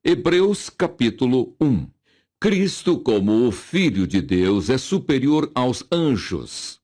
Hebreus capítulo 1. Cristo, como o Filho de Deus, é superior aos anjos.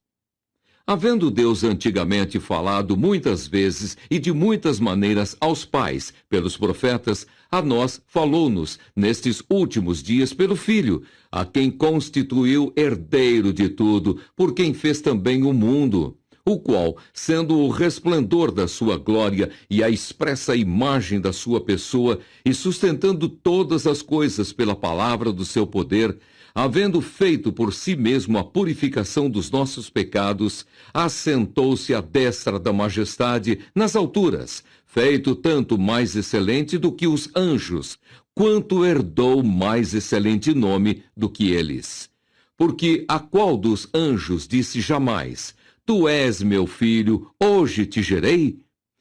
Havendo Deus antigamente falado muitas vezes e de muitas maneiras aos pais, pelos profetas, a nós falou-nos, nestes últimos dias, pelo Filho, a quem constituiu herdeiro de tudo, por quem fez também o mundo, o qual, sendo o resplendor da sua glória e a expressa imagem da sua pessoa, e sustentando todas as coisas pela palavra do seu poder, havendo feito por si mesmo a purificação dos nossos pecados, assentou-se à destra da majestade nas alturas, feito tanto mais excelente do que os anjos, quanto herdou mais excelente nome do que eles. Porque a qual dos anjos disse jamais: Tu és meu filho, hoje te gerei?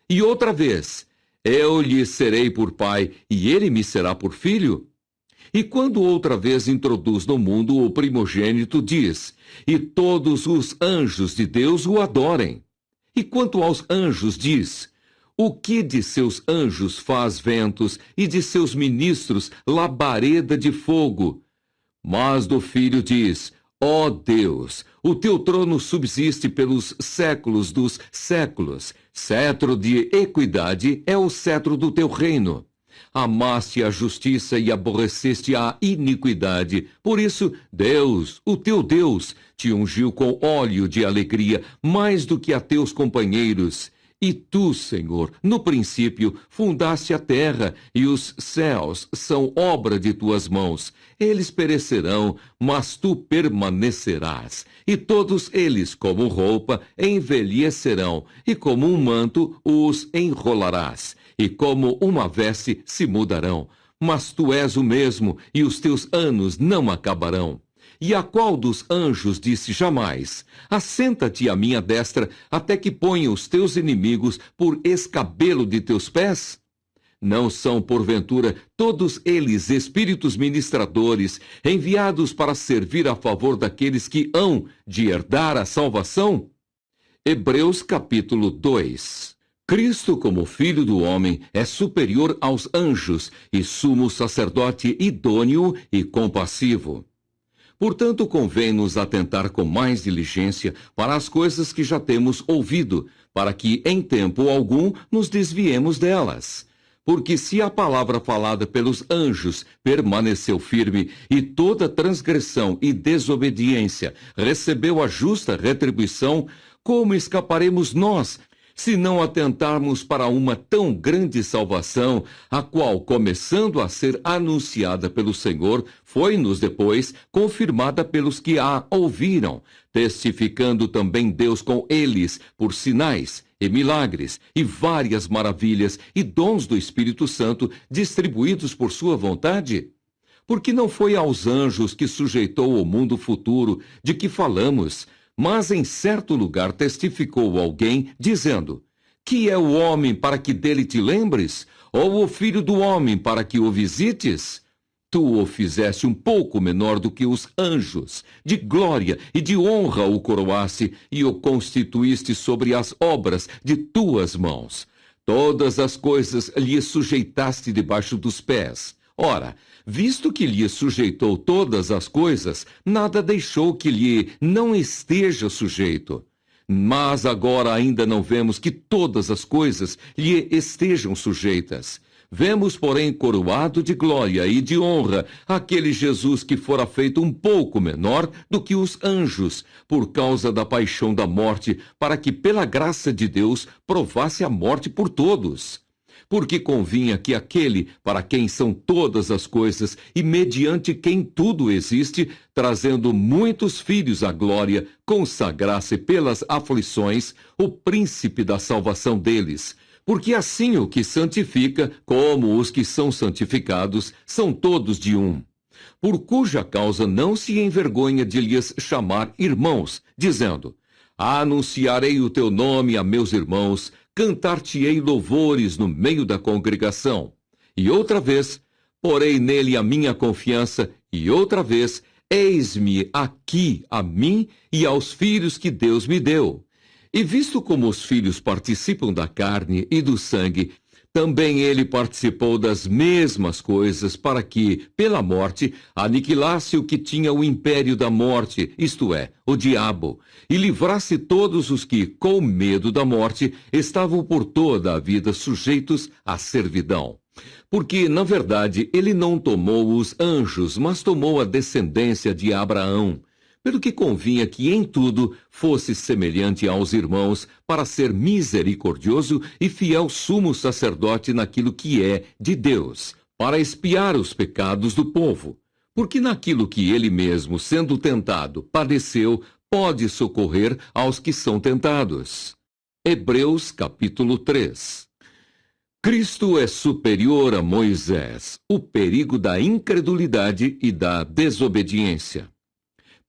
E outra vez: Eu lhe serei por pai, e ele me será por filho? E quando outra vez introduz no mundo o primogênito, diz: E todos os anjos de Deus o adorem. E quanto aos anjos, diz: O que de seus anjos faz ventos, e de seus ministros labareda de fogo? Mas do Filho diz: Ó Deus, o teu trono subsiste pelos séculos dos séculos. Cetro de equidade é o cetro do teu reino. Amaste a justiça e aborreceste a iniquidade. Por isso, Deus, o teu Deus, te ungiu com óleo de alegria, mais do que a teus companheiros. E tu, Senhor, no princípio, fundaste a terra, e os céus são obra de tuas mãos. Eles perecerão, mas tu permanecerás. E todos eles, como roupa, envelhecerão, e como um manto os enrolarás. E como uma veste se mudarão. Mas tu és o mesmo, e os teus anos não acabarão. E a qual dos anjos disse jamais: Assenta-te à minha destra, até que ponha os teus inimigos por escabelo de teus pés? Não são, porventura, todos eles espíritos ministradores, enviados para servir a favor daqueles que hão de herdar a salvação? Hebreus capítulo 2. Cristo, como Filho do homem, é superior aos anjos e sumo sacerdote idôneo e compassivo. Portanto, convém-nos atentar com mais diligência para as coisas que já temos ouvido, para que, em tempo algum, nos desviemos delas. Porque se a palavra falada pelos anjos permaneceu firme, e toda transgressão e desobediência recebeu a justa retribuição, como escaparemos nós, se não atentarmos para uma tão grande salvação, a qual, começando a ser anunciada pelo Senhor, foi-nos depois confirmada pelos que a ouviram, testificando também Deus com eles por sinais e milagres e várias maravilhas e dons do Espírito Santo distribuídos por sua vontade? Porque não foi aos anjos que sujeitou o mundo futuro de que falamos, mas em certo lugar testificou alguém, dizendo: Que é o homem para que dele te lembres? Ou o filho do homem para que o visites? Tu o fizeste um pouco menor do que os anjos, de glória e de honra o coroaste, e o constituíste sobre as obras de tuas mãos. Todas as coisas lhe sujeitaste debaixo dos pés. Ora, visto que lhe sujeitou todas as coisas, nada deixou que lhe não esteja sujeito. Mas agora ainda não vemos que todas as coisas lhe estejam sujeitas. Vemos, porém, coroado de glória e de honra aquele Jesus que fora feito um pouco menor do que os anjos, por causa da paixão da morte, para que, pela graça de Deus, provasse a morte por todos. Porque convinha que aquele para quem são todas as coisas e mediante quem tudo existe, trazendo muitos filhos à glória, consagrasse pelas aflições o príncipe da salvação deles. Porque assim o que santifica, como os que são santificados, são todos de um. Por cuja causa não se envergonha de lhes chamar irmãos, dizendo: Anunciarei o teu nome a meus irmãos, cantar-te-ei louvores no meio da congregação. E outra vez, porei nele a minha confiança, e outra vez, eis-me aqui a mim e aos filhos que Deus me deu. E visto como os filhos participam da carne e do sangue, Também ele participou das mesmas coisas para que, pela morte, aniquilasse o que tinha o império da morte, isto é, o diabo, e livrasse todos os que, com medo da morte, estavam por toda a vida sujeitos à servidão. Porque, na verdade, ele não tomou os anjos, mas tomou a descendência de Abraão, pelo que convinha que em tudo fosse semelhante aos irmãos, para ser misericordioso e fiel sumo sacerdote naquilo que é de Deus, para expiar os pecados do povo. Porque naquilo que ele mesmo, sendo tentado, padeceu, pode socorrer aos que são tentados. Hebreus capítulo 3. Cristo é superior a Moisés, o perigo da incredulidade e da desobediência.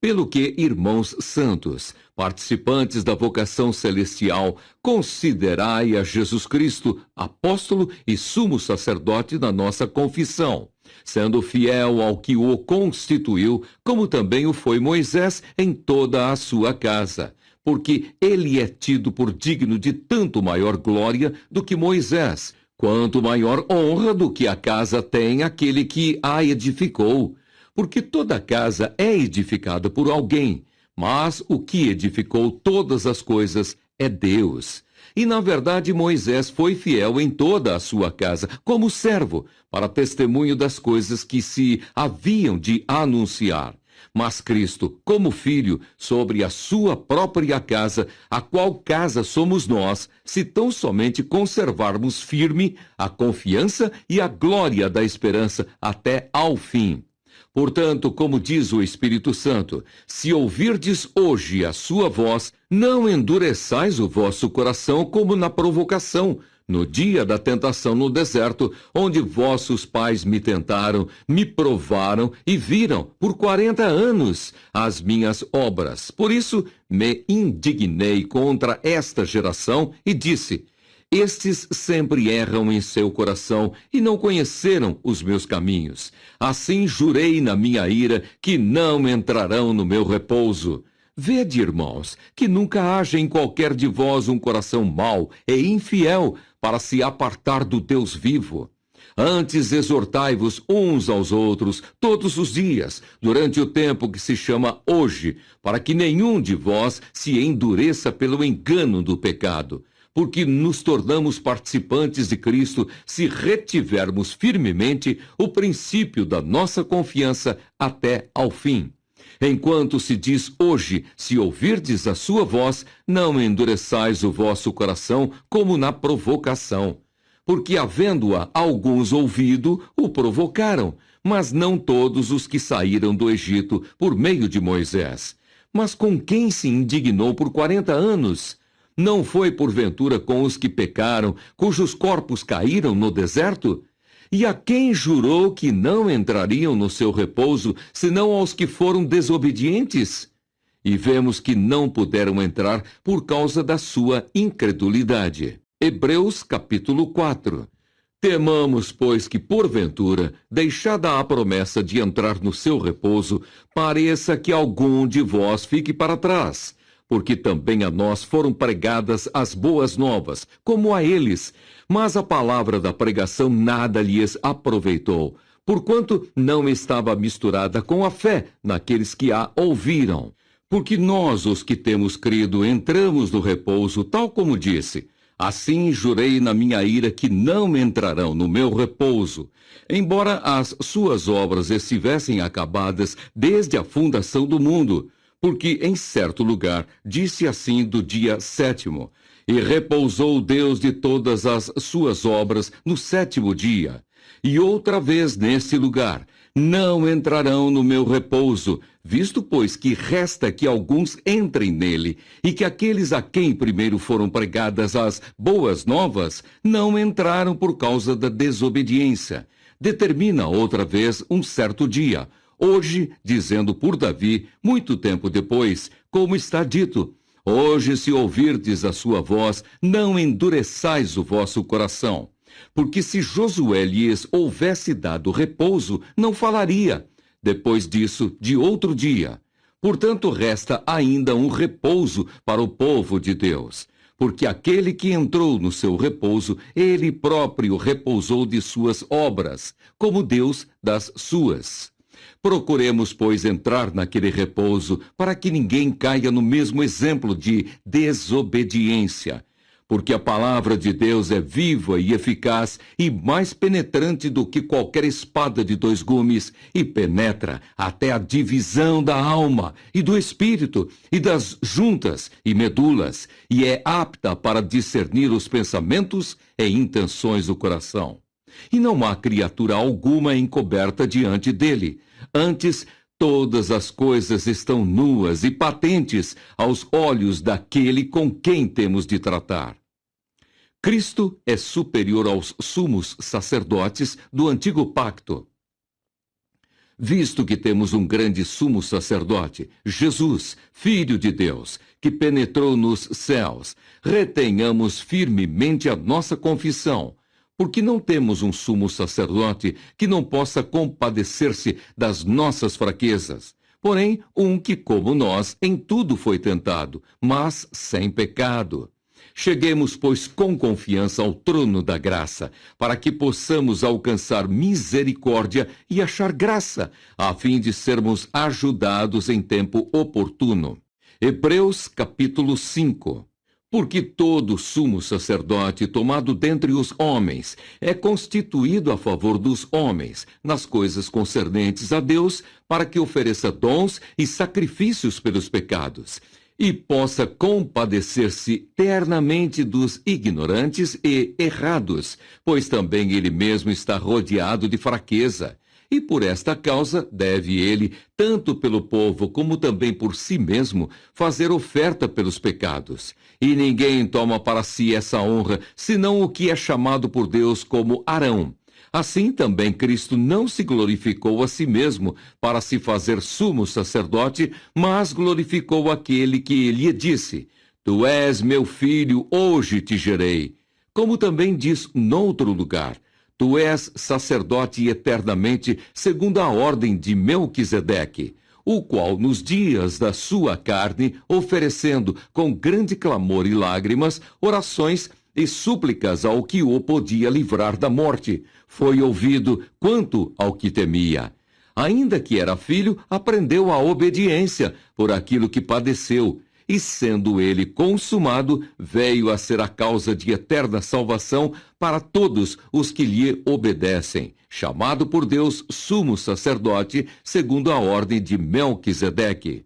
Pelo que, irmãos santos, participantes da vocação celestial, considerai a Jesus Cristo, apóstolo e sumo sacerdote da nossa confissão, sendo fiel ao que o constituiu, como também o foi Moisés em toda a sua casa, porque ele é tido por digno de tanto maior glória do que Moisés, quanto maior honra do que a casa tem aquele que a edificou. Porque toda casa é edificada por alguém, mas o que edificou todas as coisas é Deus. E, na verdade, Moisés foi fiel em toda a sua casa, como servo, para testemunho das coisas que se haviam de anunciar. Mas Cristo, como filho, sobre a sua própria casa, a qual casa somos nós, se tão somente conservarmos firme a confiança e a glória da esperança até ao fim. Portanto, como diz o Espírito Santo, se ouvirdes hoje a sua voz, não endureçais o vosso coração como na provocação, no dia da tentação no deserto, onde vossos pais me tentaram, me provaram e viram, por 40 anos, as minhas obras. Por isso, me indignei contra esta geração e disse: estes sempre erram em seu coração e não conheceram os meus caminhos. Assim jurei na minha ira que não entrarão no meu repouso. Vede, irmãos, que nunca haja em qualquer de vós um coração mau e infiel para se apartar do Deus vivo. Antes exortai-vos uns aos outros todos os dias, durante o tempo que se chama hoje, para que nenhum de vós se endureça pelo engano do pecado. Porque nos tornamos participantes de Cristo se retivermos firmemente o princípio da nossa confiança até ao fim. Enquanto se diz hoje, se ouvirdes a sua voz, não endureçais o vosso coração como na provocação. Porque havendo-a alguns ouvido, o provocaram, mas não todos os que saíram do Egito por meio de Moisés. Mas com quem se indignou por 40 anos? Não foi porventura com os que pecaram, cujos corpos caíram no deserto? E a quem jurou que não entrariam no seu repouso, senão aos que foram desobedientes? E vemos que não puderam entrar por causa da sua incredulidade. Hebreus capítulo 4. Temamos, pois, que porventura, deixada a promessa de entrar no seu repouso, pareça que algum de vós fique para trás. Porque também a nós foram pregadas as boas novas, como a eles. Mas a palavra da pregação nada lhes aproveitou, porquanto não estava misturada com a fé naqueles que a ouviram. Porque nós, os que temos crido, entramos no repouso, tal como disse: assim jurei na minha ira que não entrarão no meu repouso, embora as suas obras estivessem acabadas desde a fundação do mundo. Porque em certo lugar disse assim do dia 7º, e repousou Deus de todas as suas obras no 7º dia. E outra vez nesse lugar, não entrarão no meu repouso, visto pois que resta que alguns entrem nele, e que aqueles a quem primeiro foram pregadas as boas novas, não entraram por causa da desobediência. Determina outra vez um certo dia, hoje, dizendo por Davi, muito tempo depois, como está dito: hoje, se ouvirdes a sua voz, não endureçais o vosso coração. Porque se Josué lhes houvesse dado repouso, não falaria. Depois disso, de outro dia. Portanto, resta ainda um repouso para o povo de Deus. porque aquele que entrou no seu repouso, ele próprio repousou de suas obras, como Deus das suas. Procuremos, pois, entrar naquele repouso, para que ninguém caia no mesmo exemplo de desobediência. Porque a palavra de Deus é viva e eficaz e mais penetrante do que qualquer espada de dois gumes, e penetra até a divisão da alma e do espírito e das juntas e medulas, e é apta para discernir os pensamentos e intenções do coração. E não há criatura alguma encoberta diante dele. Antes, todas as coisas estão nuas e patentes aos olhos daquele com quem temos de tratar. Cristo é superior aos sumos sacerdotes do antigo pacto. Visto que temos um grande sumo sacerdote, Jesus, Filho de Deus, que penetrou nos céus, retenhamos firmemente a nossa confissão, porque não temos um sumo sacerdote que não possa compadecer-se das nossas fraquezas, porém um que, como nós, em tudo foi tentado, mas sem pecado. Cheguemos, pois, com confiança ao trono da graça, para que possamos alcançar misericórdia e achar graça, a fim de sermos ajudados em tempo oportuno. Hebreus capítulo 5. Porque todo sumo sacerdote tomado dentre os homens é constituído a favor dos homens, nas coisas concernentes a Deus, para que ofereça dons e sacrifícios pelos pecados, e possa compadecer-se ternamente dos ignorantes e errados, pois também ele mesmo está rodeado de fraqueza. E por esta causa deve ele, tanto pelo povo como também por si mesmo, fazer oferta pelos pecados. E ninguém toma para si essa honra, senão o que é chamado por Deus como Arão. Assim também Cristo não se glorificou a si mesmo para se fazer sumo sacerdote, mas glorificou aquele que lhe disse: Tu és meu filho, hoje te gerei. Como também diz noutro lugar: Tu és sacerdote eternamente, segundo a ordem de Melquisedeque, o qual nos dias da sua carne, oferecendo com grande clamor e lágrimas, orações e súplicas ao que o podia livrar da morte, foi ouvido quanto ao que temia. Ainda que era filho, aprendeu a obediência por aquilo que padeceu, e sendo ele consumado, veio a ser a causa de eterna salvação para todos os que lhe obedecem, chamado por Deus sumo sacerdote, segundo a ordem de Melquisedeque,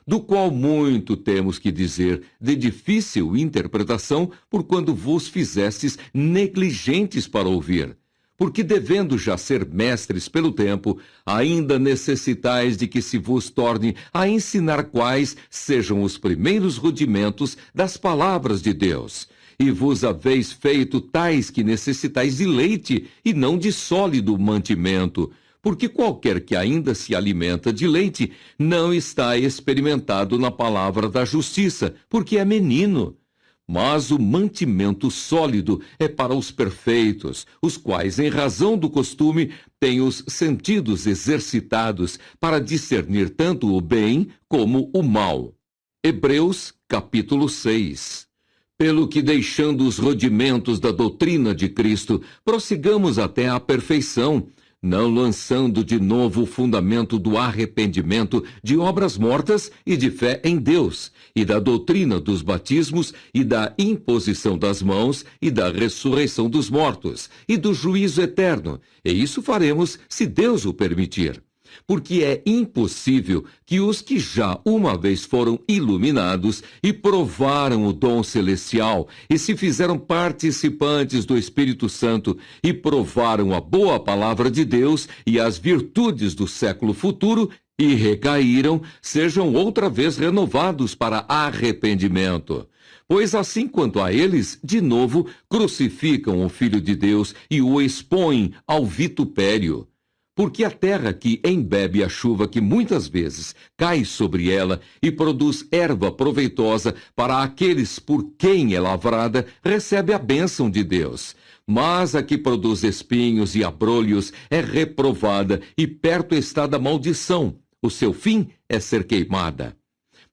do qual muito temos que dizer, de difícil interpretação, por quando vos fizestes negligentes para ouvir. Porque devendo já ser mestres pelo tempo, ainda necessitais de que se vos torne a ensinar quais sejam os primeiros rudimentos das palavras de Deus. E vos haveis feito tais que necessitais de leite e não de sólido mantimento, porque qualquer que ainda se alimenta de leite não está experimentado na palavra da justiça, porque é menino. Mas o mantimento sólido é para os perfeitos, os quais, em razão do costume, têm os sentidos exercitados para discernir tanto o bem como o mal. Hebreus, capítulo 6. Pelo que, deixando os rudimentos da doutrina de Cristo, prossigamos até à perfeição, não lançando de novo o fundamento do arrependimento de obras mortas e de fé em Deus, e da doutrina dos batismos, e da imposição das mãos, e da ressurreição dos mortos, e do juízo eterno. E isso faremos, se Deus o permitir. Porque é impossível que os que já uma vez foram iluminados e provaram o dom celestial e se fizeram participantes do Espírito Santo e provaram a boa palavra de Deus e as virtudes do século futuro e recaíram, sejam outra vez renovados para arrependimento. Pois assim quanto a eles, de novo, crucificam o Filho de Deus e o expõem ao vitupério. Porque a terra que embebe a chuva que muitas vezes cai sobre ela e produz erva proveitosa para aqueles por quem é lavrada, recebe a bênção de Deus. Mas a que produz espinhos e abrolhos é reprovada e perto está da maldição. O seu fim é ser queimada.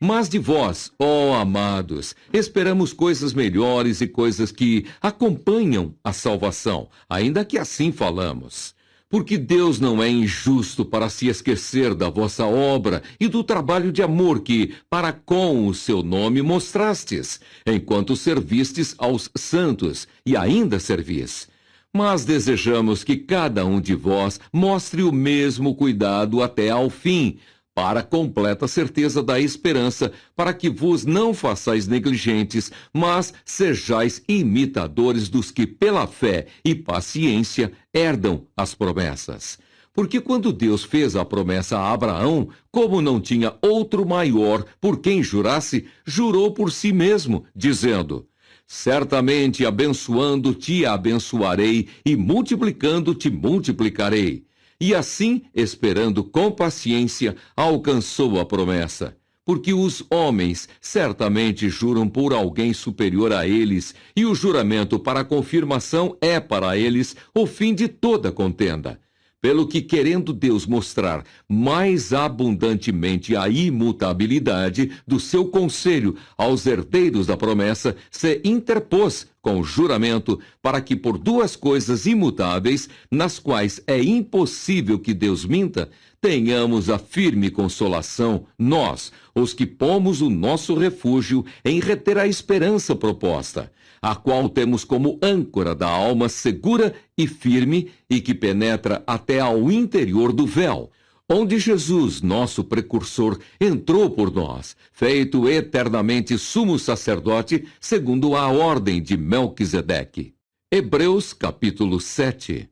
Mas de vós, ó amados, esperamos coisas melhores e coisas que acompanham a salvação, ainda que assim falamos. Porque Deus não é injusto para se esquecer da vossa obra e do trabalho de amor que, para com o seu nome, mostrastes, enquanto servistes aos santos e ainda servis. Mas desejamos que cada um de vós mostre o mesmo cuidado até ao fim, para a completa certeza da esperança, para que vos não façais negligentes, mas sejais imitadores dos que pela fé e paciência herdam as promessas. Porque quando Deus fez a promessa a Abraão, como não tinha outro maior por quem jurasse, jurou por si mesmo, dizendo: certamente abençoando-te abençoarei e multiplicando-te multiplicarei. E assim, esperando com paciência, alcançou a promessa. Porque os homens certamente juram por alguém superior a eles, e o juramento para a confirmação é para eles o fim de toda contenda. Pelo que, querendo Deus mostrar mais abundantemente a imutabilidade do seu conselho aos herdeiros da promessa, se interpôs com juramento para que por duas coisas imutáveis, nas quais é impossível que Deus minta, tenhamos a firme consolação, nós, os que pomos o nosso refúgio em reter a esperança proposta, a qual temos como âncora da alma segura e firme e que penetra até ao interior do véu, onde Jesus, nosso precursor, entrou por nós, feito eternamente sumo sacerdote, segundo a ordem de Melquisedeque. Hebreus capítulo 7.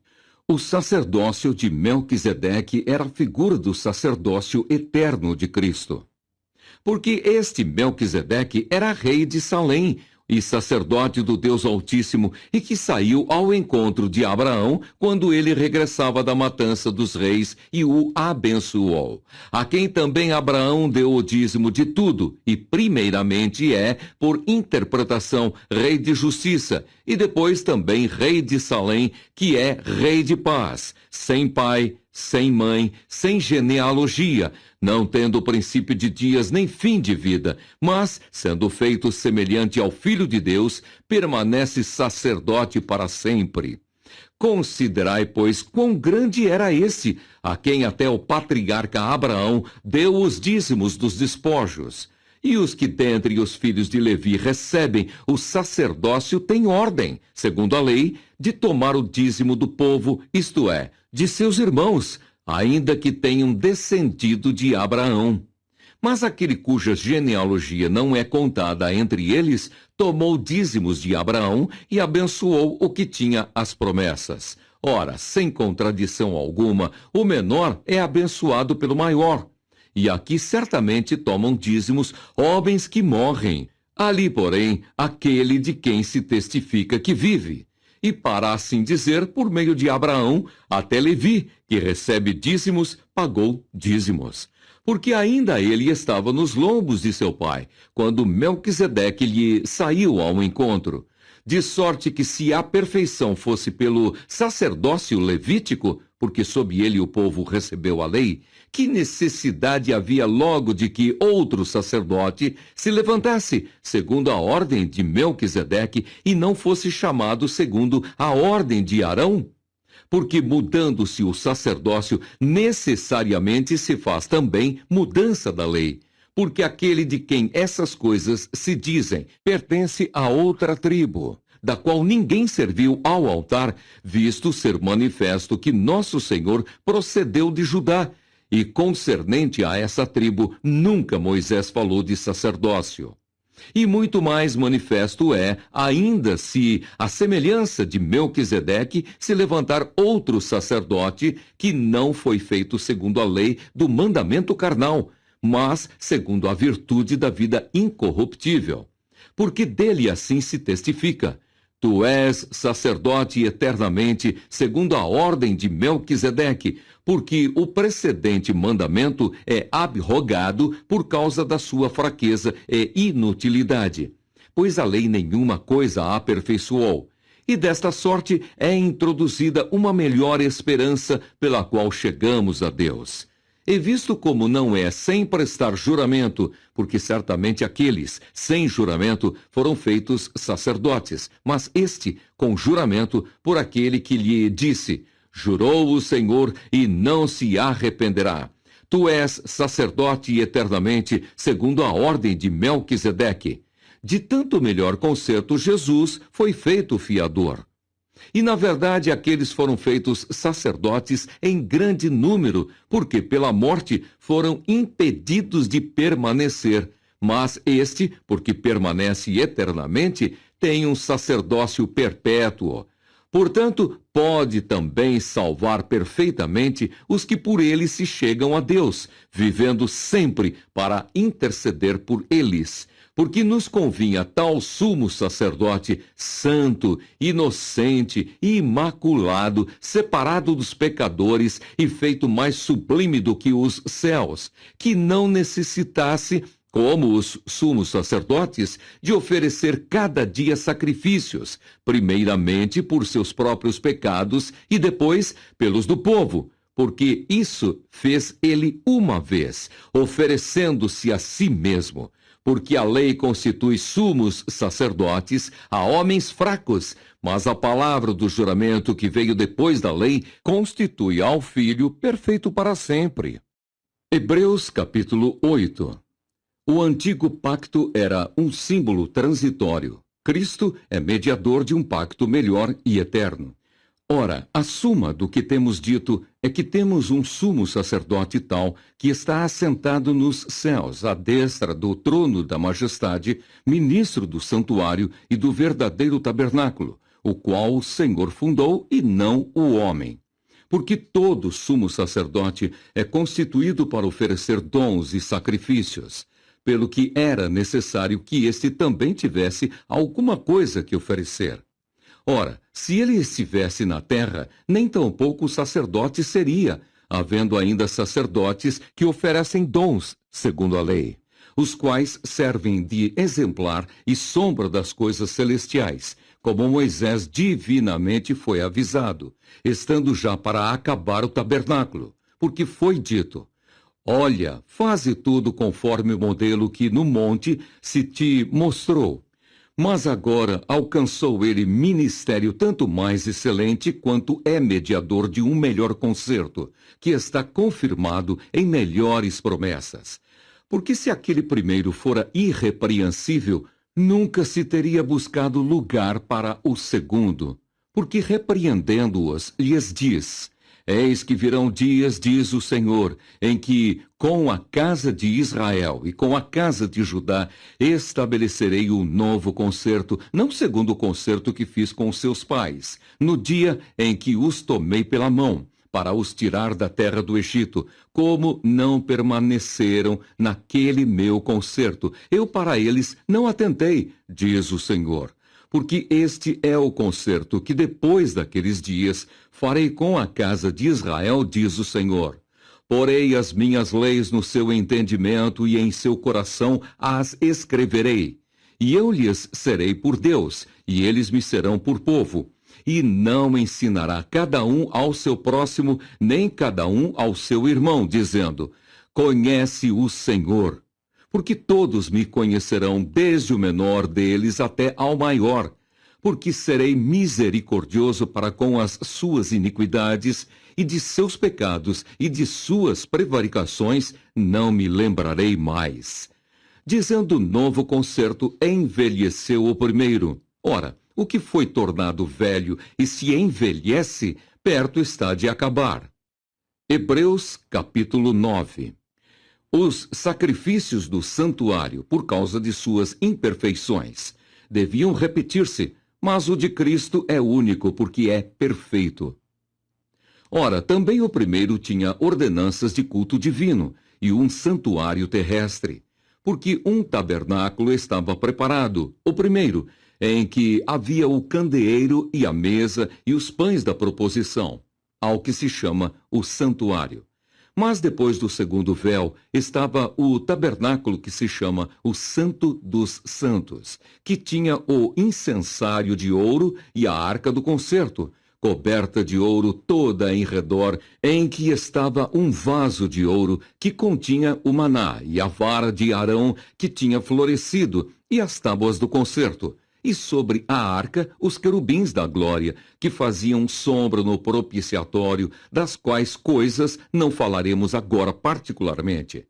O sacerdócio de Melquisedeque era a figura do sacerdócio eterno de Cristo. Porque este Melquisedeque era rei de Salém, e sacerdote do Deus Altíssimo, e que saiu ao encontro de Abraão quando ele regressava da matança dos reis e o abençoou. A quem também Abraão deu o dízimo de tudo, e primeiramente é, por interpretação, rei de justiça, e depois também rei de Salém, que é rei de paz, sem pai, sem mãe, sem genealogia, não tendo princípio de dias nem fim de vida, mas, sendo feito semelhante ao Filho de Deus, permanece sacerdote para sempre. Considerai, pois, quão grande era esse, a quem até o patriarca Abraão deu os dízimos dos despojos. E os que dentre os filhos de Levi recebem o sacerdócio têm ordem, segundo a lei, de tomar o dízimo do povo, isto é, de seus irmãos, ainda que tenham descendido de Abraão. Mas aquele cuja genealogia não é contada entre eles, tomou dízimos de Abraão e abençoou o que tinha as promessas. Ora, sem contradição alguma, o menor é abençoado pelo maior. E aqui certamente tomam dízimos homens que morrem. Ali, porém, aquele de quem se testifica que vive. E para assim dizer, por meio de Abraão, até Levi, que recebe dízimos, pagou dízimos. Porque ainda ele estava nos lombos de seu pai, quando Melquisedeque lhe saiu ao encontro. De sorte que se a perfeição fosse pelo sacerdócio levítico, porque sob ele o povo recebeu a lei, que necessidade havia logo de que outro sacerdote se levantasse, segundo a ordem de Melquisedeque, e não fosse chamado segundo a ordem de Arão? Porque mudando-se o sacerdócio, necessariamente se faz também mudança da lei. Porque aquele de quem essas coisas se dizem pertence a outra tribo, da qual ninguém serviu ao altar, visto ser manifesto que nosso Senhor procedeu de Judá, e concernente a essa tribo, nunca Moisés falou de sacerdócio. E muito mais manifesto é, ainda se, à semelhança de Melquisedeque, se levantar outro sacerdote que não foi feito segundo a lei do mandamento carnal, mas segundo a virtude da vida incorruptível. Porque dele assim se testifica: tu és sacerdote eternamente, segundo a ordem de Melquisedeque, porque o precedente mandamento é abrogado por causa da sua fraqueza e inutilidade. Pois a lei nenhuma coisa a aperfeiçoou. E desta sorte é introduzida uma melhor esperança pela qual chegamos a Deus. E visto como não é sem prestar juramento, porque certamente aqueles sem juramento foram feitos sacerdotes, mas este com juramento por aquele que lhe disse: jurou o Senhor e não se arrependerá. Tu és sacerdote eternamente, segundo a ordem de Melquisedeque. De tanto melhor concerto, Jesus foi feito fiador. E, na verdade, aqueles foram feitos sacerdotes em grande número, porque pela morte foram impedidos de permanecer. Mas este, porque permanece eternamente, tem um sacerdócio perpétuo. Portanto, pode também salvar perfeitamente os que por ele se chegam a Deus, vivendo sempre para interceder por eles. Porque nos convinha tal sumo sacerdote, santo, inocente e imaculado, separado dos pecadores e feito mais sublime do que os céus, que não necessitasse, como os sumos sacerdotes, de oferecer cada dia sacrifícios, primeiramente por seus próprios pecados e depois pelos do povo, porque isso fez ele uma vez, oferecendo-se a si mesmo. Porque a lei constitui sumos sacerdotes a homens fracos, mas a palavra do juramento que veio depois da lei constitui ao Filho perfeito para sempre. Hebreus capítulo 8. O antigo pacto era um símbolo transitório. Cristo é mediador de um pacto melhor e eterno. Ora, a suma do que temos dito é que temos um sumo sacerdote tal que está assentado nos céus, à destra do trono da majestade, ministro do santuário e do verdadeiro tabernáculo, o qual o Senhor fundou e não o homem. Porque todo sumo sacerdote é constituído para oferecer dons e sacrifícios, pelo que era necessário que este também tivesse alguma coisa que oferecer. Ora, se ele estivesse na terra, nem tampouco sacerdote seria, havendo ainda sacerdotes que oferecem dons, segundo a lei, os quais servem de exemplar e sombra das coisas celestiais, como Moisés divinamente foi avisado, estando já para acabar o tabernáculo, porque foi dito: olha, faze tudo conforme o modelo que no monte se te mostrou. Mas agora alcançou ele ministério tanto mais excelente quanto é mediador de um melhor concerto, que está confirmado em melhores promessas. Porque se aquele primeiro fora irrepreensível, nunca se teria buscado lugar para o segundo. Porque repreendendo-os, lhes diz: eis que virão dias, diz o Senhor, em que, com a casa de Israel e com a casa de Judá, estabelecerei um novo concerto, não segundo o concerto que fiz com seus pais, no dia em que os tomei pela mão, para os tirar da terra do Egito, como não permaneceram naquele meu concerto. Eu para eles não atentei, diz o Senhor. Porque este é o concerto que depois daqueles dias farei com a casa de Israel, diz o Senhor. Porei as minhas leis no seu entendimento e em seu coração as escreverei. E eu lhes serei por Deus, e eles me serão por povo. E não ensinará cada um ao seu próximo, nem cada um ao seu irmão, dizendo: conhece o Senhor. Porque todos me conhecerão, desde o menor deles até ao maior, porque serei misericordioso para com as suas iniquidades, e de seus pecados e de suas prevaricações não me lembrarei mais. Dizendo novo concerto, envelheceu o primeiro. Ora, o que foi tornado velho e se envelhece, perto está de acabar. Hebreus capítulo 9. Os sacrifícios do santuário, por causa de suas imperfeições, deviam repetir-se, mas o de Cristo é único, porque é perfeito. Ora, também o primeiro tinha ordenanças de culto divino e um santuário terrestre, porque um tabernáculo estava preparado, o primeiro, em que havia o candeeiro e a mesa e os pães da proposição, ao que se chama o santuário. Mas depois do segundo véu estava o tabernáculo que se chama o Santo dos Santos, que tinha o incensário de ouro e a arca do concerto, coberta de ouro toda em redor, em que estava um vaso de ouro que continha o maná, e a vara de Arão que tinha florescido, e as tábuas do concerto. E sobre a arca os querubins da glória, que faziam sombra no propiciatório, das quais coisas não falaremos agora particularmente.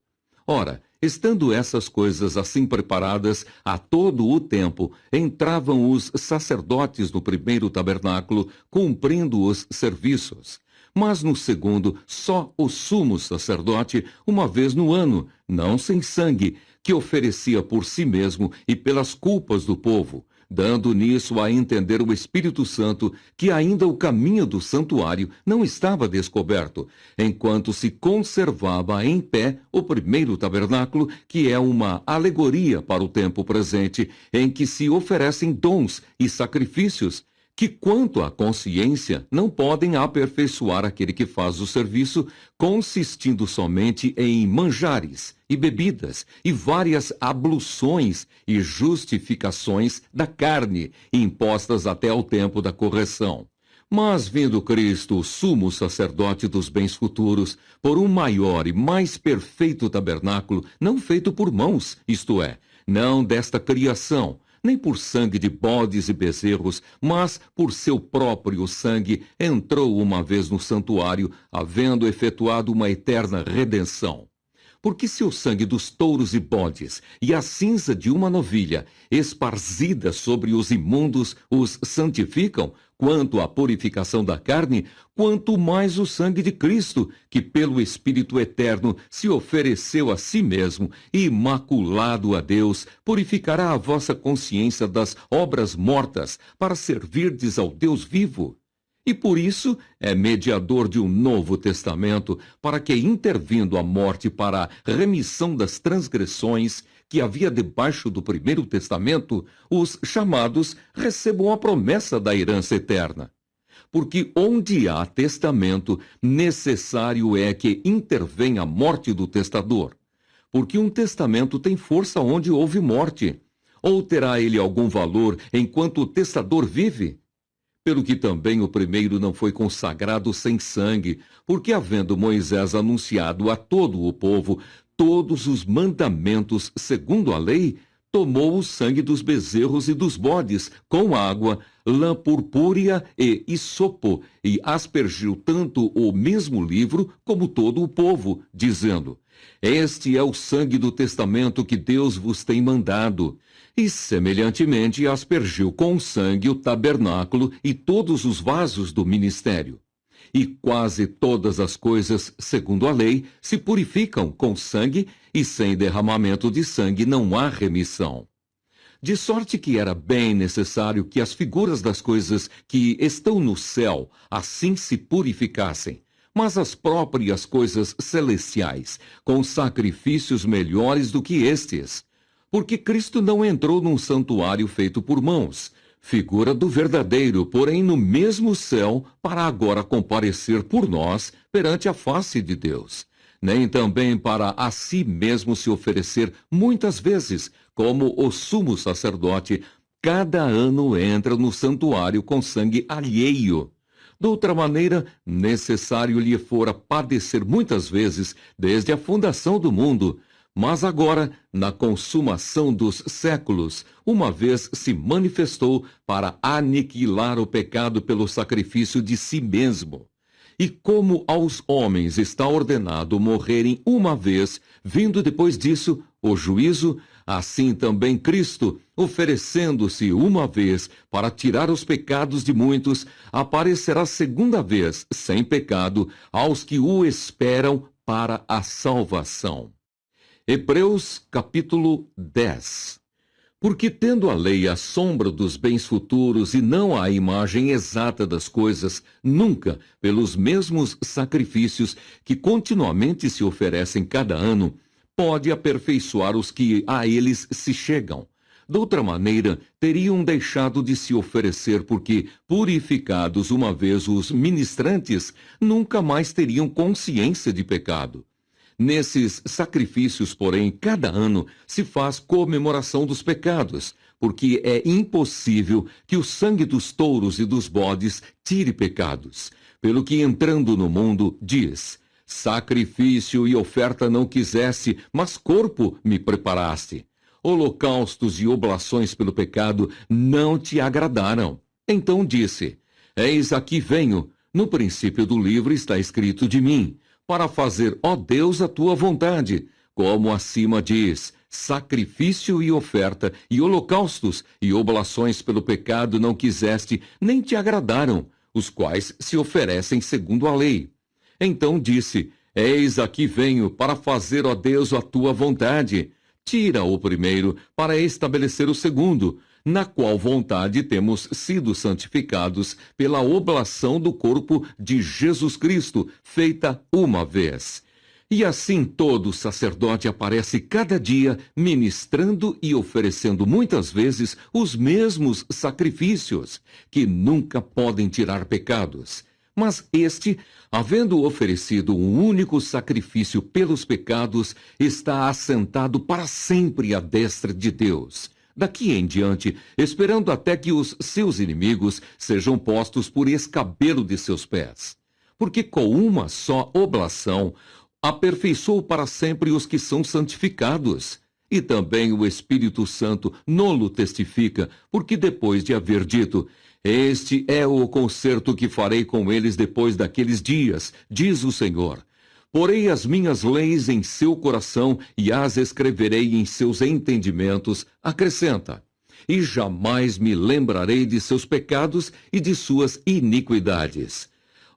Ora, estando essas coisas assim preparadas a todo o tempo, entravam os sacerdotes no primeiro tabernáculo, cumprindo os serviços. Mas no segundo, só o sumo sacerdote, uma vez no ano, não sem sangue, que oferecia por si mesmo e pelas culpas do povo, dando nisso a entender o Espírito Santo que ainda o caminho do santuário não estava descoberto, enquanto se conservava em pé o primeiro tabernáculo, que é uma alegoria para o tempo presente, em que se oferecem dons e sacrifícios, que quanto à consciência não podem aperfeiçoar aquele que faz o serviço, consistindo somente em manjares e bebidas e várias abluções e justificações da carne, impostas até ao tempo da correção. Mas vindo Cristo, o sumo sacerdote dos bens futuros, por um maior e mais perfeito tabernáculo, não feito por mãos, isto é, não desta criação, nem por sangue de bodes e bezerros, mas por seu próprio sangue, entrou uma vez no santuário, havendo efetuado uma eterna redenção. Porque se o sangue dos touros e bodes e a cinza de uma novilha, esparzida sobre os imundos, os santificam, quanto à purificação da carne, quanto mais o sangue de Cristo, que pelo Espírito Eterno se ofereceu a si mesmo, imaculado a Deus, purificará a vossa consciência das obras mortas, para servirdes ao Deus vivo. E por isso é mediador de um novo testamento, para que, intervindo a morte para a remissão das transgressões que havia debaixo do primeiro testamento, os chamados recebam a promessa da herança eterna. Porque onde há testamento, necessário é que intervenha a morte do testador. Porque um testamento tem força onde houve morte. Ou terá ele algum valor enquanto o testador vive? Pelo que também o primeiro não foi consagrado sem sangue, porque havendo Moisés anunciado a todo o povo todos os mandamentos segundo a lei, tomou o sangue dos bezerros e dos bodes, com água, lã purpúrea e isopo, e aspergiu tanto o mesmo livro como todo o povo, dizendo: Este é o sangue do testamento que Deus vos tem mandado. E, semelhantemente, aspergiu com sangue o tabernáculo e todos os vasos do ministério. E quase todas as coisas, segundo a lei, se purificam com sangue, e sem derramamento de sangue não há remissão. De sorte que era bem necessário que as figuras das coisas que estão no céu assim se purificassem, mas as próprias coisas celestiais, com sacrifícios melhores do que estes. Porque Cristo não entrou num santuário feito por mãos, figura do verdadeiro, porém no mesmo céu, para agora comparecer por nós perante a face de Deus. Nem também para a si mesmo se oferecer muitas vezes, como o sumo sacerdote, cada ano entra no santuário com sangue alheio. De outra maneira, necessário lhe fora padecer muitas vezes, desde a fundação do mundo. Mas agora, na consumação dos séculos, uma vez se manifestou para aniquilar o pecado pelo sacrifício de si mesmo. E como aos homens está ordenado morrerem uma vez, vindo depois disso o juízo, assim também Cristo, oferecendo-se uma vez para tirar os pecados de muitos, aparecerá segunda vez, sem pecado, aos que o esperam para a salvação. Hebreus capítulo 10. Porque tendo a lei a sombra dos bens futuros e não a imagem exata das coisas, nunca, pelos mesmos sacrifícios que continuamente se oferecem cada ano, pode aperfeiçoar os que a eles se chegam. De outra maneira, teriam deixado de se oferecer, porque, purificados uma vez os ministrantes, nunca mais teriam consciência de pecado. Nesses sacrifícios, porém, cada ano se faz comemoração dos pecados, porque é impossível que o sangue dos touros e dos bodes tire pecados. Pelo que entrando no mundo, diz: sacrifício e oferta não quiseste, mas corpo me preparaste. Holocaustos e oblações pelo pecado não te agradaram. Então disse: eis aqui venho. No princípio do livro está escrito de mim, para fazer, ó Deus, a tua vontade. Como acima diz: sacrifício e oferta, e holocaustos e oblações pelo pecado não quiseste, nem te agradaram, os quais se oferecem segundo a lei. Então disse: eis aqui venho, para fazer, ó Deus, a tua vontade. Tira o primeiro, para estabelecer o segundo, na qual vontade temos sido santificados pela oblação do corpo de Jesus Cristo, feita uma vez. E assim todo sacerdote aparece cada dia, ministrando e oferecendo muitas vezes os mesmos sacrifícios, que nunca podem tirar pecados. Mas este, havendo oferecido um único sacrifício pelos pecados, está assentado para sempre à destra de Deus. Daqui em diante, esperando até que os seus inimigos sejam postos por escabelo de seus pés. Porque com uma só oblação aperfeiçoou para sempre os que são santificados. E também o Espírito Santo nolo testifica, porque depois de haver dito: este é o concerto que farei com eles depois daqueles dias, diz o Senhor. Porei as minhas leis em seu coração e as escreverei em seus entendimentos, acrescenta. E jamais me lembrarei de seus pecados e de suas iniquidades.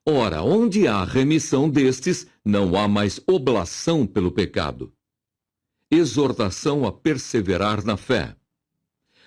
Ora, onde há remissão destes, não há mais oblação pelo pecado. Exortação a perseverar na fé.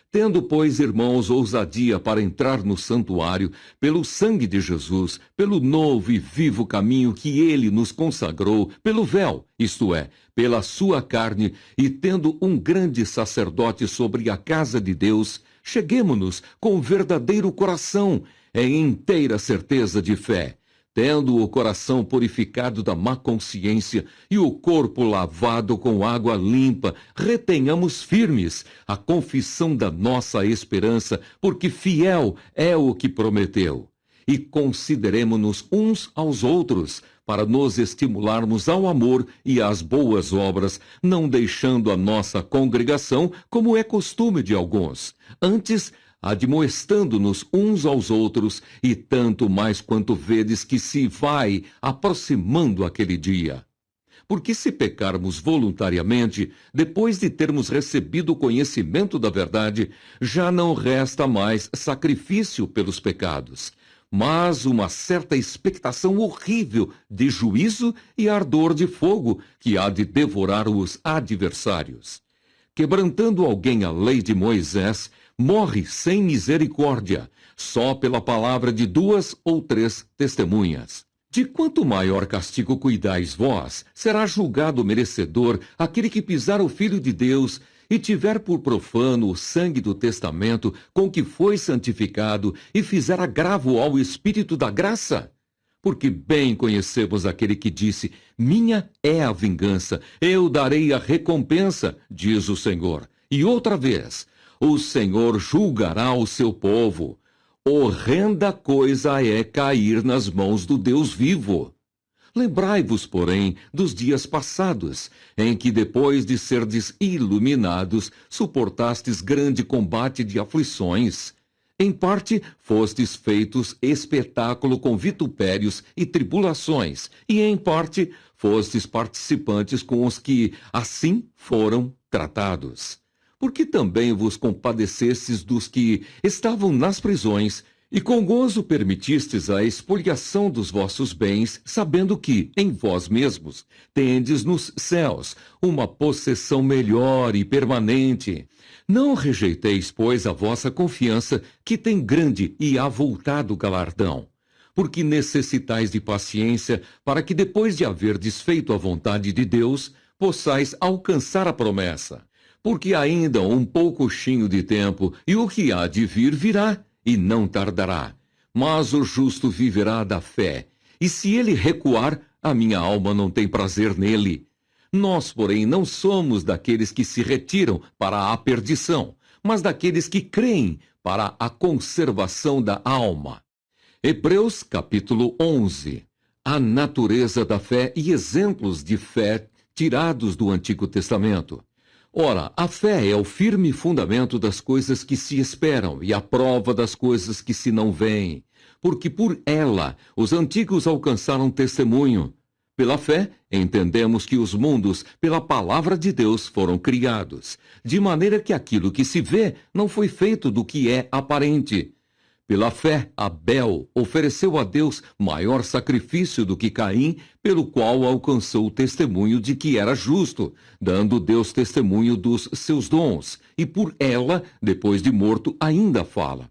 Tendo, pois, irmãos, ousadia para entrar no santuário, pelo sangue de Jesus, pelo novo e vivo caminho que ele nos consagrou, pelo véu, isto é, pela sua carne, e tendo um grande sacerdote sobre a casa de Deus, cheguemo-nos com verdadeiro coração, em inteira certeza de fé, tendo o coração purificado da má consciência e o corpo lavado com água limpa, retenhamos firmes a confissão da nossa esperança, porque fiel é o que prometeu. E consideremo-nos uns aos outros, para nos estimularmos ao amor e às boas obras, não deixando a nossa congregação, como é costume de alguns. Antes, admoestando-nos uns aos outros, e tanto mais quanto vedes que se vai aproximando aquele dia. Porque se pecarmos voluntariamente, depois de termos recebido o conhecimento da verdade, já não resta mais sacrifício pelos pecados, mas uma certa expectação horrível de juízo e ardor de fogo que há de devorar os adversários. Quebrantando alguém a lei de Moisés, morre sem misericórdia, só pela palavra de 2 ou 3 testemunhas. De quanto maior castigo cuidais vós, será julgado merecedor aquele que pisar o Filho de Deus e tiver por profano o sangue do testamento com que foi santificado e fizer agravo ao Espírito da graça. Porque bem conhecemos aquele que disse: minha é a vingança, eu darei a recompensa, diz o Senhor. E outra vez: o Senhor julgará o seu povo. Horrenda coisa é cair nas mãos do Deus vivo. Lembrai-vos, porém, dos dias passados, em que, depois de serdes iluminados, suportastes grande combate de aflições. Em parte, fostes feitos espetáculo com vitupérios e tribulações, e em parte, fostes participantes com os que assim foram tratados. Porque também vos compadecestes dos que estavam nas prisões, e com gozo permitistes a expoliação dos vossos bens, sabendo que, em vós mesmos, tendes nos céus uma possessão melhor e permanente. Não rejeiteis, pois, a vossa confiança, que tem grande e avultado galardão. Porque necessitais de paciência, para que, depois de haver desfeito a vontade de Deus, possais alcançar a promessa. Porque ainda um poucochinho de tempo, e o que há de vir virá, e não tardará. Mas o justo viverá da fé, e se ele recuar, a minha alma não tem prazer nele. Nós, porém, não somos daqueles que se retiram para a perdição, mas daqueles que creem para a conservação da alma. Hebreus capítulo 11. A natureza da fé e exemplos de fé tirados do Antigo Testamento. Ora, a fé é o firme fundamento das coisas que se esperam e a prova das coisas que se não veem, porque por ela os antigos alcançaram testemunho. Pela fé, entendemos que os mundos, pela palavra de Deus, foram criados, de maneira que aquilo que se vê não foi feito do que é aparente. Pela fé, Abel ofereceu a Deus maior sacrifício do que Caim, pelo qual alcançou o testemunho de que era justo, dando Deus testemunho dos seus dons, e por ela, depois de morto, ainda fala.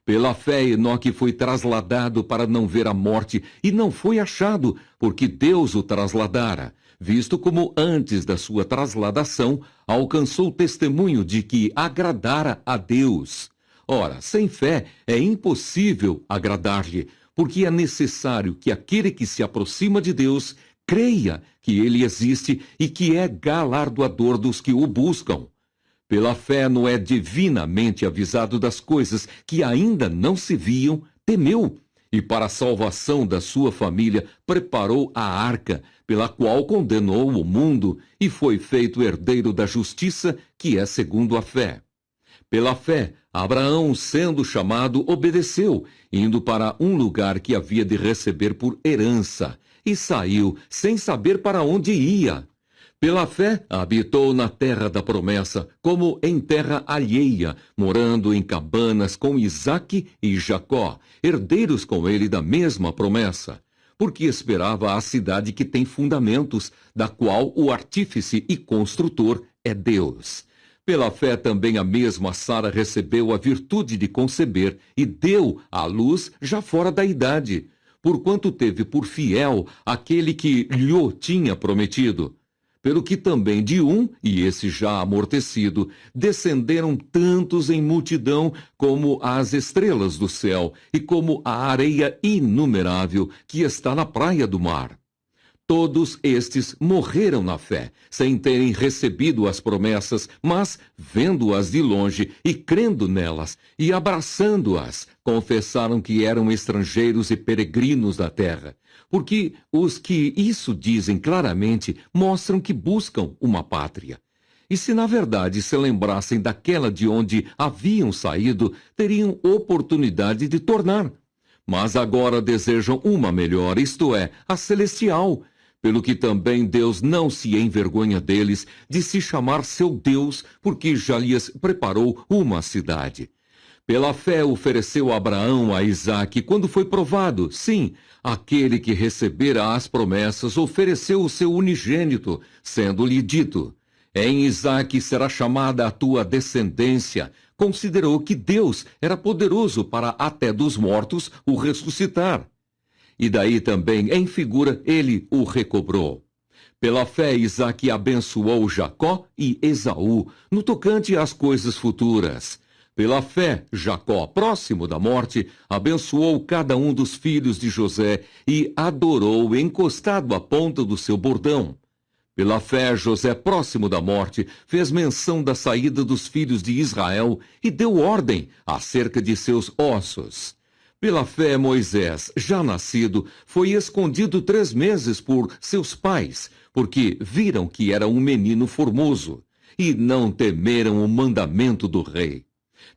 Pela fé, Enoque foi trasladado para não ver a morte, e não foi achado, porque Deus o trasladara, visto como antes da sua trasladação alcançou o testemunho de que agradara a Deus. Ora, sem fé é impossível agradar-lhe, porque é necessário que aquele que se aproxima de Deus creia que ele existe e que é galardoador dos que o buscam. Pela fé, Noé, divinamente avisado das coisas que ainda não se viam, temeu, e para a salvação da sua família preparou a arca, pela qual condenou o mundo e foi feito herdeiro da justiça, que é segundo a fé. Pela fé, Abraão, sendo chamado, obedeceu, indo para um lugar que havia de receber por herança, e saiu sem saber para onde ia. Pela fé, habitou na terra da promessa, como em terra alheia, morando em cabanas com Isaque e Jacó, herdeiros com ele da mesma promessa, porque esperava a cidade que tem fundamentos, da qual o artífice e construtor é Deus. Pela fé também a mesma Sara recebeu a virtude de conceber e deu à luz já fora da idade, porquanto teve por fiel aquele que lhe tinha prometido. Pelo que também de um, e esse já amortecido, descenderam tantos em multidão como as estrelas do céu e como a areia inumerável que está na praia do mar. Todos estes morreram na fé, sem terem recebido as promessas, mas, vendo-as de longe e crendo nelas, e abraçando-as, confessaram que eram estrangeiros e peregrinos na terra. Porque os que isso dizem claramente mostram que buscam uma pátria. E se na verdade se lembrassem daquela de onde haviam saído, teriam oportunidade de tornar. Mas agora desejam uma melhor, isto é, a celestial. Pelo que também Deus não se envergonha deles de se chamar seu Deus, porque já lhes preparou uma cidade. Pela fé ofereceu Abraão a Isaque quando foi provado. Sim, aquele que recebera as promessas ofereceu o seu unigênito, sendo-lhe dito: em Isaque será chamada a tua descendência. Considerou que Deus era poderoso para até dos mortos o ressuscitar. E daí também, em figura, ele o recobrou. Pela fé, Isaque abençoou Jacó e Esaú, no tocante às coisas futuras. Pela fé, Jacó, próximo da morte, abençoou cada um dos filhos de José e adorou encostado à ponta do seu bordão. Pela fé, José, próximo da morte, fez menção da saída dos filhos de Israel e deu ordem acerca de seus ossos. Pela fé, Moisés, já nascido, foi escondido 3 meses por seus pais, porque viram que era um menino formoso, e não temeram o mandamento do rei.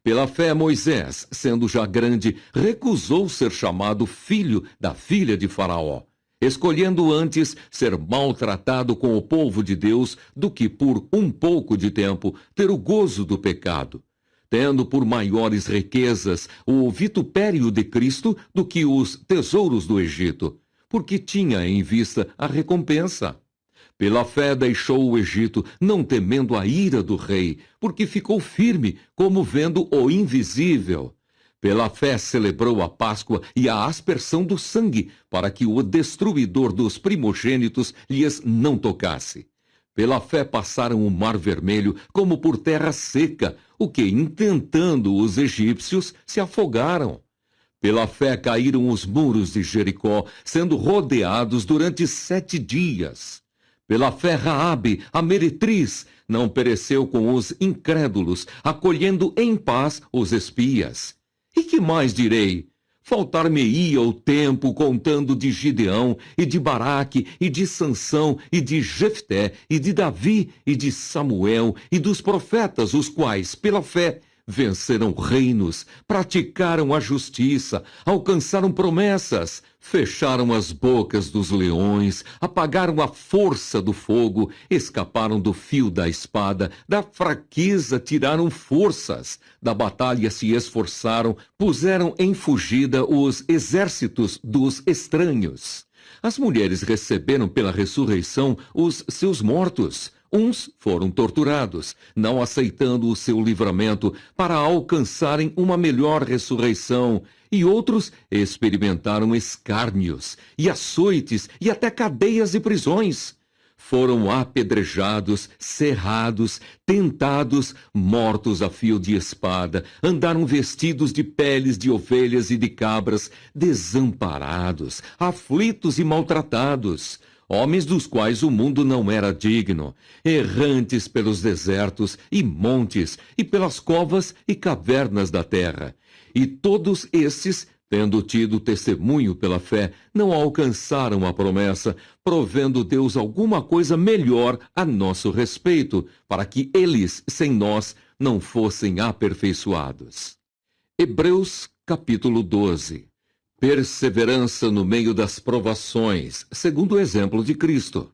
Pela fé, Moisés, sendo já grande, recusou ser chamado filho da filha de Faraó, escolhendo antes ser maltratado com o povo de Deus do que por um pouco de tempo ter o gozo do pecado, tendo por maiores riquezas o vitupério de Cristo do que os tesouros do Egito, porque tinha em vista a recompensa. Pela fé deixou o Egito, não temendo a ira do rei, porque ficou firme, como vendo o invisível. Pela fé celebrou a Páscoa e a aspersão do sangue, para que o destruidor dos primogênitos lhes não tocasse. Pela fé passaram o mar vermelho como por terra seca, o que, intentando os egípcios, se afogaram. Pela fé caíram os muros de Jericó, sendo rodeados durante 7 dias. Pela fé, Raabe, a meretriz, não pereceu com os incrédulos, acolhendo em paz os espias. E que mais direi? Faltar-me-ia o tempo contando de Gideão, e de Baraque, e de Sansão, e de Jefté, e de Davi, e de Samuel, e dos profetas, os quais, pela fé, venceram reinos, praticaram a justiça, alcançaram promessas, fecharam as bocas dos leões, apagaram a força do fogo, escaparam do fio da espada, da fraqueza tiraram forças, da batalha se esforçaram, puseram em fugida os exércitos dos estranhos. As mulheres receberam pela ressurreição os seus mortos. Uns foram torturados, não aceitando o seu livramento para alcançarem uma melhor ressurreição, e outros experimentaram escárnios, e açoites, e até cadeias e prisões. Foram apedrejados, cerrados, tentados, mortos a fio de espada, andaram vestidos de peles de ovelhas e de cabras, desamparados, aflitos e maltratados. Homens dos quais o mundo não era digno, errantes pelos desertos e montes, e pelas covas e cavernas da terra. E todos estes, tendo tido testemunho pela fé, não alcançaram a promessa, provendo Deus alguma coisa melhor a nosso respeito, para que eles, sem nós, não fossem aperfeiçoados. Hebreus capítulo 12. Perseverança no meio das provações, segundo o exemplo de Cristo.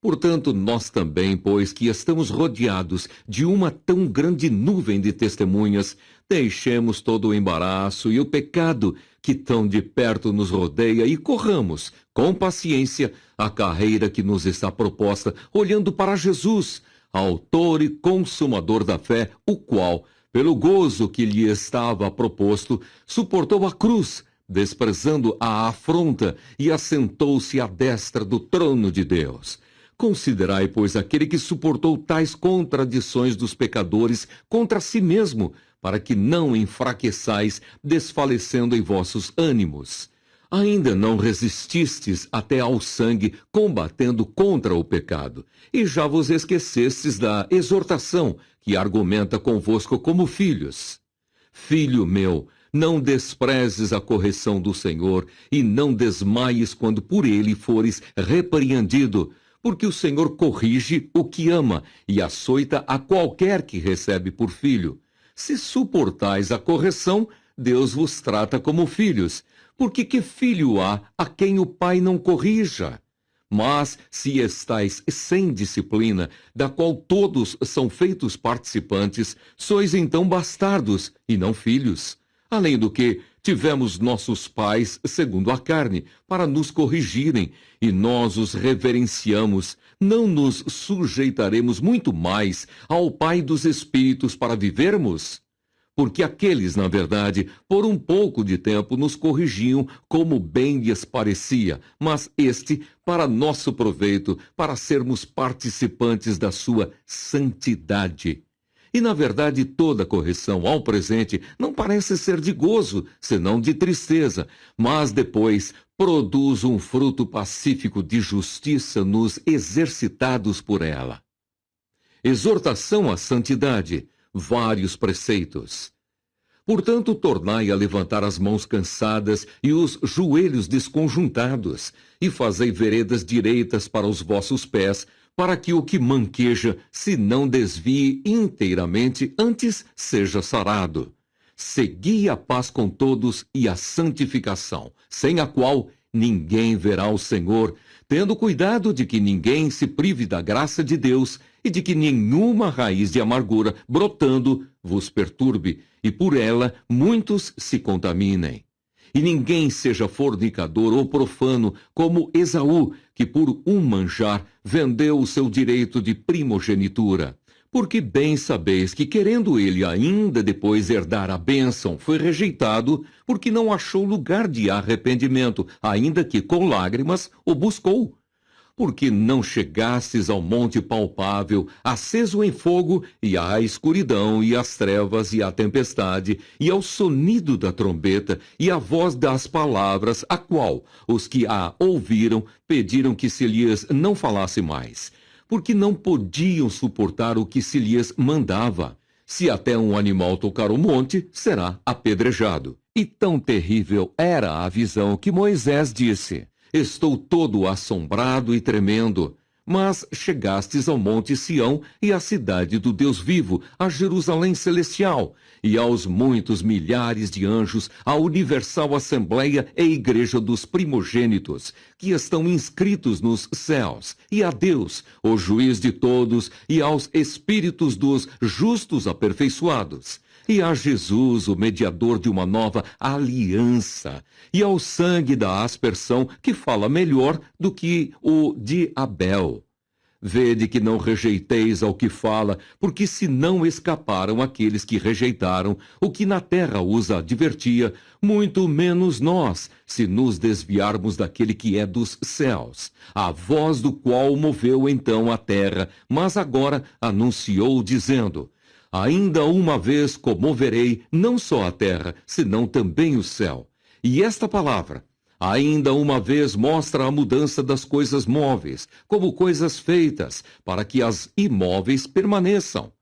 Portanto, nós também, pois que estamos rodeados de uma tão grande nuvem de testemunhas, deixemos todo o embaraço e o pecado que tão de perto nos rodeia e corramos, com paciência, a carreira que nos está proposta, olhando para Jesus, autor e consumador da fé, o qual, pelo gozo que lhe estava proposto, suportou a cruz, desprezando a afronta, e assentou-se à destra do trono de Deus. Considerai, pois, aquele que suportou tais contradições dos pecadores contra si mesmo, para que não enfraqueçais, desfalecendo em vossos ânimos. Ainda não resististes até ao sangue, combatendo contra o pecado, e já vos esquecestes da exortação, que argumenta convosco como filhos. Filho meu, não desprezes a correção do Senhor, e não desmaies quando por ele fores repreendido, porque o Senhor corrige o que ama, e açoita a qualquer que recebe por filho. Se suportais a correção, Deus vos trata como filhos, porque que filho há a quem o pai não corrija? Mas, se estais sem disciplina, da qual todos são feitos participantes, sois então bastardos, e não filhos. Além do que, tivemos nossos pais, segundo a carne, para nos corrigirem, e nós os reverenciamos. Não nos sujeitaremos muito mais ao Pai dos Espíritos para vivermos? Porque aqueles, na verdade, por um pouco de tempo nos corrigiam como bem lhes parecia, mas este, para nosso proveito, para sermos participantes da sua santidade. E, na verdade, toda correção ao presente não parece ser de gozo, senão de tristeza, mas depois produz um fruto pacífico de justiça nos exercitados por ela. Exortação à santidade, vários preceitos. Portanto, tornai a levantar as mãos cansadas e os joelhos desconjuntados, e fazei veredas direitas para os vossos pés, para que o que manqueja se não desvie inteiramente, antes seja sarado. Segui a paz com todos e a santificação, sem a qual ninguém verá o Senhor, tendo cuidado de que ninguém se prive da graça de Deus e de que nenhuma raiz de amargura, brotando, vos perturbe, e por ela muitos se contaminem. E ninguém seja fornicador ou profano, como Esaú, que por um manjar vendeu o seu direito de primogenitura. Porque bem sabeis que, querendo ele ainda depois herdar a bênção, foi rejeitado, porque não achou lugar de arrependimento, ainda que com lágrimas o buscou. Porque não chegastes ao monte palpável, aceso em fogo, e à escuridão, e às trevas, e à tempestade, e ao sonido da trombeta, e à voz das palavras, a qual os que a ouviram pediram que se lhes não falasse mais, porque não podiam suportar o que se lhes mandava. Se até um animal tocar o monte, será apedrejado. E tão terrível era a visão que Moisés disse: Estou todo assombrado e tremendo. Mas chegastes ao monte Sião e à cidade do Deus vivo, a Jerusalém celestial, e aos muitos milhares de anjos, à universal assembleia e igreja dos primogênitos, que estão inscritos nos céus, e a Deus, o juiz de todos, e aos espíritos dos justos aperfeiçoados, e a Jesus, o mediador de uma nova aliança, e ao sangue da aspersão, que fala melhor do que o de Abel. Vede que não rejeiteis ao que fala, porque se não escaparam aqueles que rejeitaram o que na terra os advertia, muito menos nós, se nos desviarmos daquele que é dos céus, a voz do qual moveu então a terra, mas agora anunciou dizendo: Ainda uma vez comoverei não só a terra, senão também o céu. E esta palavra, ainda uma vez, mostra a mudança das coisas móveis, como coisas feitas, para que as imóveis permaneçam.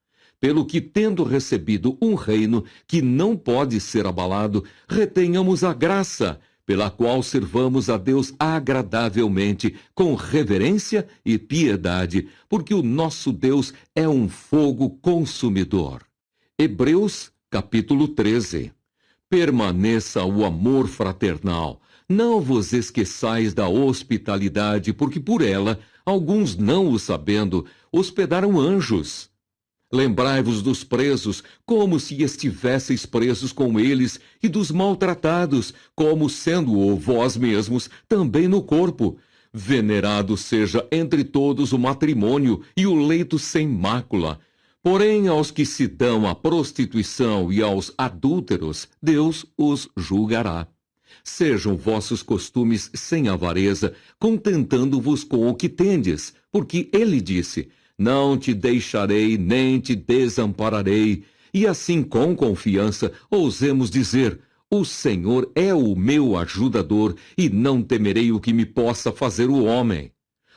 Pelo que, tendo recebido um reino que não pode ser abalado, retenhamos a graça, pela qual servamos a Deus agradavelmente, com reverência e piedade, porque o nosso Deus é um fogo consumidor. Hebreus, capítulo 13. Permaneça o amor fraternal. Não vos esqueçais da hospitalidade, porque por ela, alguns não o sabendo, hospedaram anjos. Lembrai-vos dos presos, como se estivesseis presos com eles, e dos maltratados, como sendo-o vós mesmos, também no corpo. Venerado seja entre todos o matrimônio e o leito sem mácula. Porém, aos que se dão à prostituição e aos adúlteros, Deus os julgará. Sejam vossos costumes sem avareza, contentando-vos com o que tendes, porque ele disse: Não te deixarei, nem te desampararei. E assim, com confiança, ousemos dizer: O Senhor é o meu ajudador, e não temerei o que me possa fazer o homem.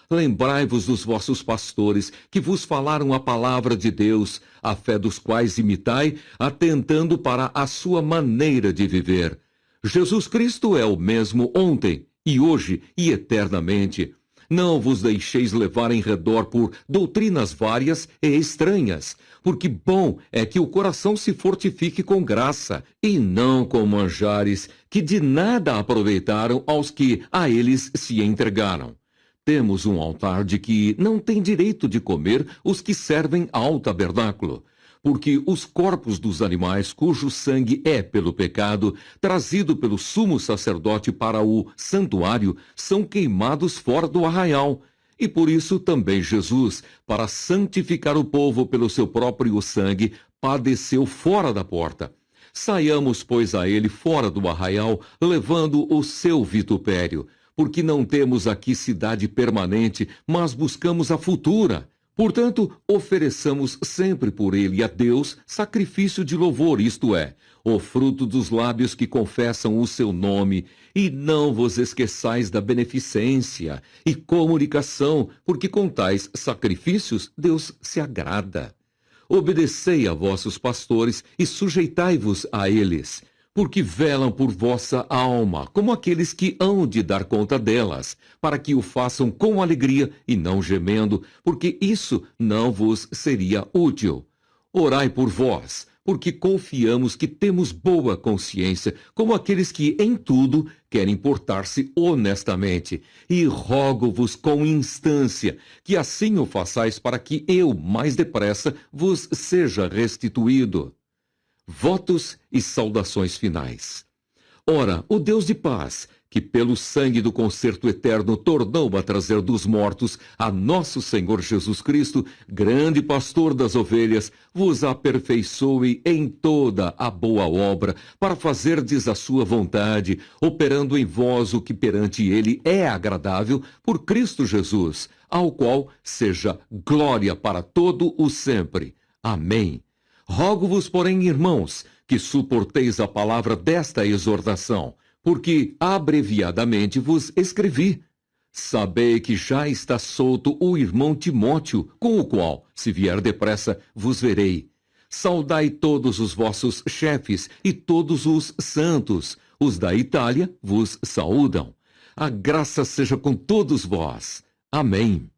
Lembrai-vos dos vossos pastores, que vos falaram a palavra de Deus, a fé dos quais imitai, atentando para a sua maneira de viver. Jesus Cristo é o mesmo ontem, e hoje, e eternamente. Não vos deixeis levar em redor por doutrinas várias e estranhas, porque bom é que o coração se fortifique com graça, e não com manjares, que de nada aproveitaram aos que a eles se entregaram. Temos um altar de que não tem direito de comer os que servem ao tabernáculo, porque os corpos dos animais cujo sangue é pelo pecado, trazido pelo sumo sacerdote para o santuário, são queimados fora do arraial. E por isso também Jesus, para santificar o povo pelo seu próprio sangue, padeceu fora da porta. Saiamos, pois, a ele fora do arraial, levando o seu vitupério, porque não temos aqui cidade permanente, mas buscamos a futura. Portanto, ofereçamos sempre por ele a Deus sacrifício de louvor, isto é, o fruto dos lábios que confessam o seu nome, e não vos esqueçais da beneficência e comunicação, porque com tais sacrifícios Deus se agrada. Obedecei a vossos pastores e sujeitai-vos a eles, porque velam por vossa alma, como aqueles que hão de dar conta delas, para que o façam com alegria e não gemendo, porque isso não vos seria útil. Orai por vós, porque confiamos que temos boa consciência, como aqueles que em tudo querem portar-se honestamente. E rogo-vos com instância, que assim o façais para que eu, mais depressa, vos seja restituído. Votos e saudações finais. Ora, o Deus de paz, que pelo sangue do concerto eterno tornou a trazer dos mortos a nosso Senhor Jesus Cristo, grande pastor das ovelhas, vos aperfeiçoe em toda a boa obra, para fazerdes a sua vontade, operando em vós o que perante ele é agradável, por Cristo Jesus, ao qual seja glória para todo o sempre. Amém. Rogo-vos, porém, irmãos, que suporteis a palavra desta exortação, porque abreviadamente vos escrevi. Sabei que já está solto o irmão Timóteo, com o qual, se vier depressa, vos verei. Saudai todos os vossos chefes e todos os santos. Os da Itália vos saúdam. A graça seja com todos vós. Amém.